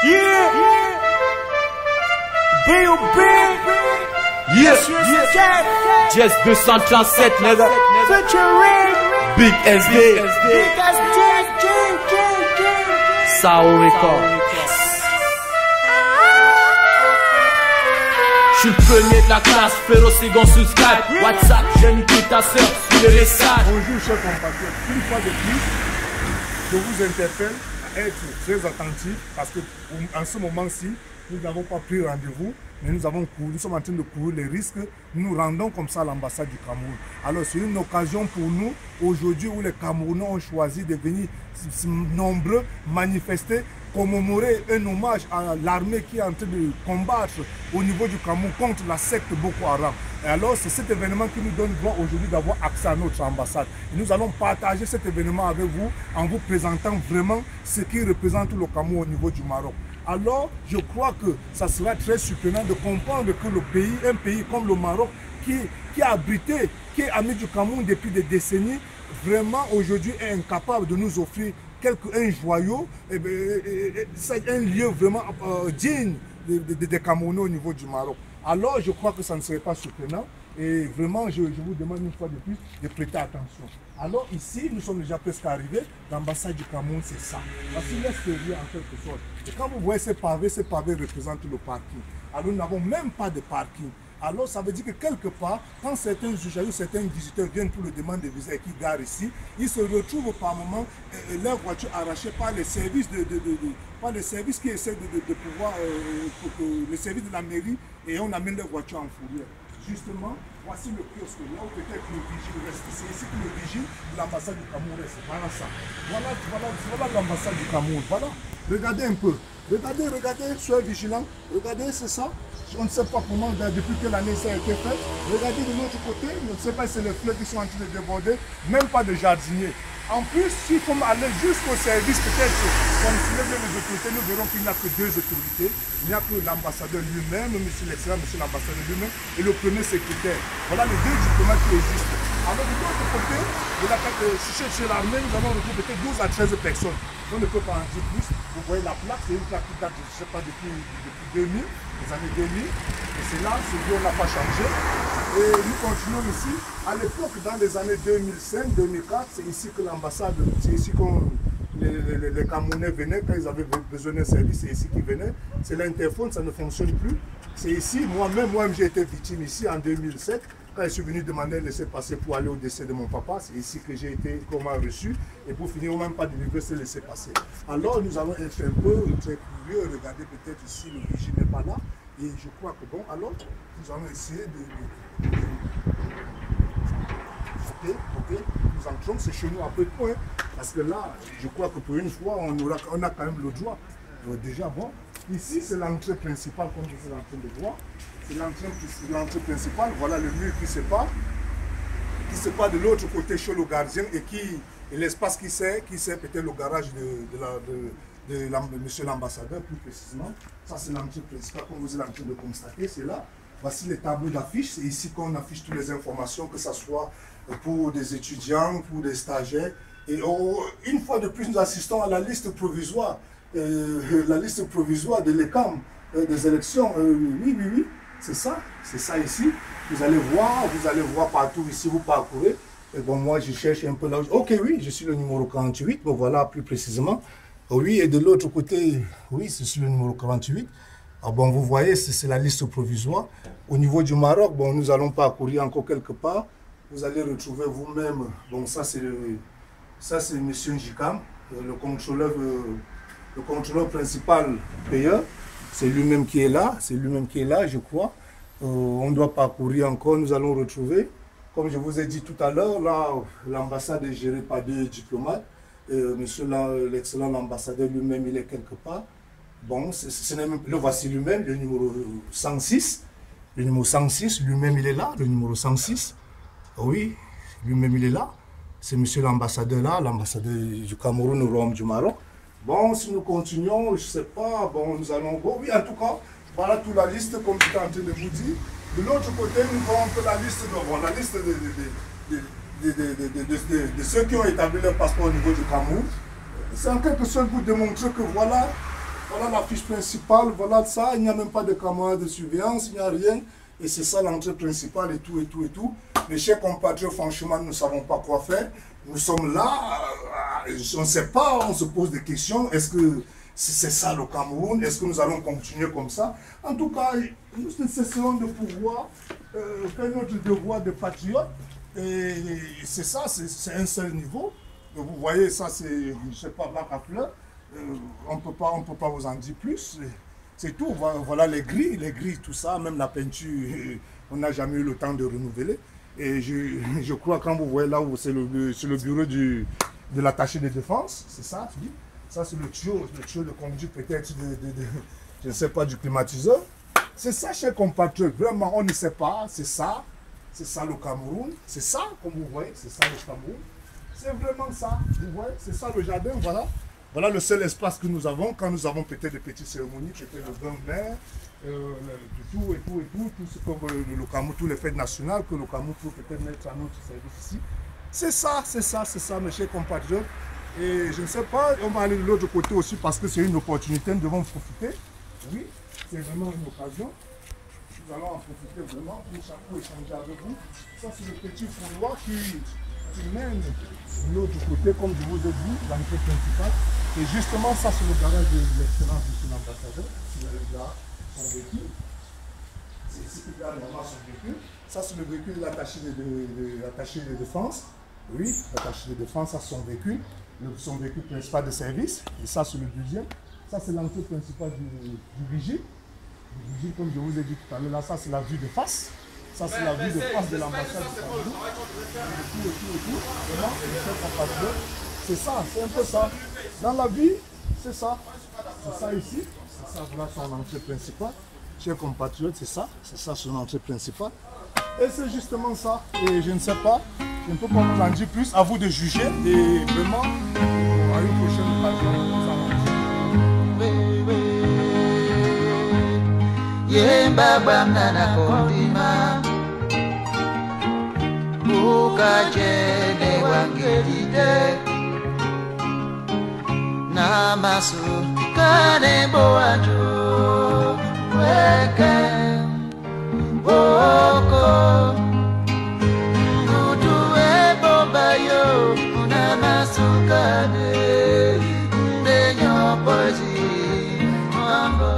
Yeah. B.O.B. Yeah. Just 237, nigga. Featuring Big SD. Big SD. Sao Record. Je suis le premier de la classe, frérot second sur Skype. WhatsApp, j'ai niqué ta soeur sur les messages. Bonjour chers compatriotes, une fois de plus, je vous interpelle à être très attentifs parce que en ce moment-ci, nous n'avons pas pris rendez-vous, mais nous sommes en train de courir les risques. Nous nous rendons comme ça à l'ambassade du Cameroun. Alors c'est une occasion pour nous, aujourd'hui où les Camerounais ont choisi de venir nombreux manifester, commémorer un hommage à l'armée qui est en train de combattre au niveau du Cameroun contre la secte Boko Haram. Et alors c'est cet événement qui nous donne droit aujourd'hui d'avoir accès à notre ambassade. Et nous allons partager cet événement avec vous en vous présentant vraiment ce qui représente le Cameroun au niveau du Maroc. Alors, je crois que ça sera très surprenant de comprendre que le pays, un pays comme le Maroc, qui a abrité, qui est ami du Cameroun depuis des décennies, vraiment aujourd'hui est incapable de nous offrir un joyau, un lieu vraiment digne des Camerounais au niveau du Maroc. Alors, je crois que ça ne serait pas surprenant. Et vraiment, je vous demande une fois de plus de prêter attention. Alors ici, nous sommes déjà presque arrivés. L'ambassade du Cameroun, c'est ça. Voici l'extérieur en quelque sorte. Et quand vous voyez ces pavés représentent le parking. Alors nous n'avons même pas de parking. Alors ça veut dire que quelque part, quand certains usagers, certains visiteurs viennent pour le demande de visa et qui garent ici, ils se retrouvent par moment leur voiture arrachée par les services par les services qui essaient de pouvoir, les services de la mairie, et on amène leur voiture en fourrière. Justement, voici le kiosque là où peut-être le vigile reste. C'est ici que le vigile de l'ambassade du Cameroun reste. Voilà ça. Voilà l'ambassade du Cameroun. Voilà. Regardez un peu. Regardez, soyez vigilants. Regardez, c'est ça. On ne sait pas comment, depuis quelle année ça a été fait. Regardez de l'autre côté. Je ne sais pas si c'est les fleurs qui sont en train de déborder. Même pas de jardinier. En plus, s'il faut aller jusqu'au service, peut-être, comme si les autorités, nous verrons qu'il n'y a que deux autorités. Il n'y a que l'ambassadeur lui-même, monsieur l'excellent, monsieur l'ambassadeur lui-même, et le premier secrétaire. Voilà les deux diplomates qui existent. Alors, de l'autre côté, chez l'armée, nous avons retrouvé peut-être 12 à 13 personnes. On ne peut pas en dire plus. Vous voyez la plaque, c'est une plaque qui date, je ne sais pas, depuis 2000, les années 2000. Et c'est là, ce lieu n'a pas changé. Et nous continuons ici. À l'époque, dans les années 2005-2004, c'est ici que l'ambassade, c'est ici que les Camerounais venaient, quand ils avaient besoin d'un service, c'est ici qu'ils venaient. C'est l'interphone, ça ne fonctionne plus. C'est ici, moi-même j'ai été victime ici en 2007. Quand je suis venu demander un laissez-passer pour aller au décès de mon papa, c'est ici que j'ai été reçu. Et pour finir, on n'a même pas délivré ce laissez-passer. Alors nous allons être un peu très curieux, regarder peut-être ici, le vigile n'est pas là. Et je crois que bon, alors nous allons essayer de... Ok, nous entrons, c'est chez nous à peu de points. Parce que là, je crois que pour une fois, on a quand même le droit. Déjà, bon, ici c'est l'entrée principale, comme je suis en train de voir. C'est l'entrée principale, voilà le mur qui sépare de l'autre côté chez le gardien et l'espace qui sert peut-être le garage de monsieur l'ambassadeur plus précisément. Ça c'est l'entrée principale, comme vous êtes en train de constater, c'est là. Voici les tableaux d'affiches, c'est ici qu'on affiche toutes les informations, que ce soit pour des étudiants, pour des stagiaires. Et une fois de plus, nous assistons à la liste provisoire de l'ECAM, des élections. Oui. C'est ça ici. Vous allez voir partout ici, vous parcourez. Et bon, moi, je cherche un peu là. Ok, oui, je suis le numéro 48. Bon, voilà, plus précisément. Oui, et de l'autre côté, oui, c'est sur le numéro 48. Ah, bon, vous voyez, c'est la liste provisoire. Au niveau du Maroc, bon, nous allons parcourir encore quelque part. Vous allez retrouver vous-même. Bon, ça, c'est M. Njikam, le contrôleur principal payeur. C'est lui-même qui est là, je crois. On doit parcourir encore, nous allons retrouver. Comme je vous ai dit tout à l'heure, là, l'ambassade est gérée par deux diplomates. Monsieur l'excellent ambassadeur lui-même, il est quelque part. Bon, le voici lui-même, le numéro 106. Le numéro 106, lui-même, il est là, le numéro 106. Oui, lui-même, il est là. C'est monsieur l'ambassadeur là, l'ambassadeur du Cameroun au Royaume du Maroc. Bon, si nous continuons, je ne sais pas, bon, nous allons... Bon, oui, en tout cas, voilà toute la liste, comme j'étais en train de vous dire. De l'autre côté, nous voyons un peu la liste de ceux qui ont établi leur passeport au niveau du Cameroun. C'est en quelque sorte pour démontrer que voilà, Voilà l'affiche principale, voilà ça, il n'y a même pas de caméra de surveillance, il n'y a rien. Et c'est ça l'entrée principale et tout, et tout, et tout. Mes chers compatriotes, franchement, nous ne savons pas quoi faire. Nous sommes là, on ne sait pas, on se pose des questions. Est-ce que c'est ça le Cameroun? Est-ce que nous allons continuer comme ça? En tout cas, nous ne cesserons de pouvoir faire notre devoir de patriote. Et c'est ça, c'est un seul niveau. Vous voyez, ça c'est, je ne sais pas, Bac à fleurs. On ne peut pas vous en dire plus. C'est tout. Voilà les grilles, tout ça, même la peinture, on n'a jamais eu le temps de renouveler. Et je crois quand vous voyez là où c'est le bureau de l'attaché de défense, c'est ça, tu dis. Ça c'est le tuyau de conduite peut-être je ne sais pas, du climatiseur. C'est ça, chers compatriotes, vraiment on ne sait pas, c'est ça le Cameroun, c'est ça comme vous voyez, c'est ça le Cameroun. C'est vraiment ça, vous voyez, c'est ça le jardin, voilà. Voilà le seul espace que nous avons, quand nous avons peut-être des petites cérémonies, peut-être le bain vert, tout ce que le Cameroun, tous les fêtes nationales que le Cameroun peut peut-être mettre à notre service ici. C'est ça, mes chers compatriotes. Et je ne sais pas, on va aller de l'autre côté aussi parce que c'est une opportunité, nous devons en profiter. Oui, c'est vraiment une occasion. Nous allons en profiter vraiment pour chaque fois échanger avec vous. Ça, c'est le petit couloir qui mène de l'autre côté, comme je vous ai dit, l'entrée principale. Et justement, ça, c'est le garage de l'excellence de son ambassadeur. Il a son véhicule. C'est ici qu'il a normalement son véhicule. Ça, c'est le véhicule de l'attaché de défense. Oui, l'attaché de défense, ça, son véhicule. Son véhicule principal de service. Et ça, c'est le deuxième. Ça, c'est l'entrée principale du vigile. Le vigile, comme je vous ai dit tout à l'heure, là, ça, c'est la vue de face. Ça, c'est la vue de face de l'ambassade du Cameroun. C'est ça, c'est un peu ça. Dans la vie, c'est ça. C'est ça ici. C'est ça, voilà son entrée principale. Chers compatriotes, c'est ça son entrée principale. Et c'est justement ça. Et je ne sais pas, je ne peux pas vous en dire plus. À vous de juger. Et vraiment, à une prochaine occasion, nous allons dire. Yemba bamna kondima ukajene wangelide namasu kanembo wanjo weke oko nguduwe bombayo namasu kane ndenyo pozi mamba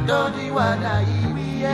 Don't you wanna eat me?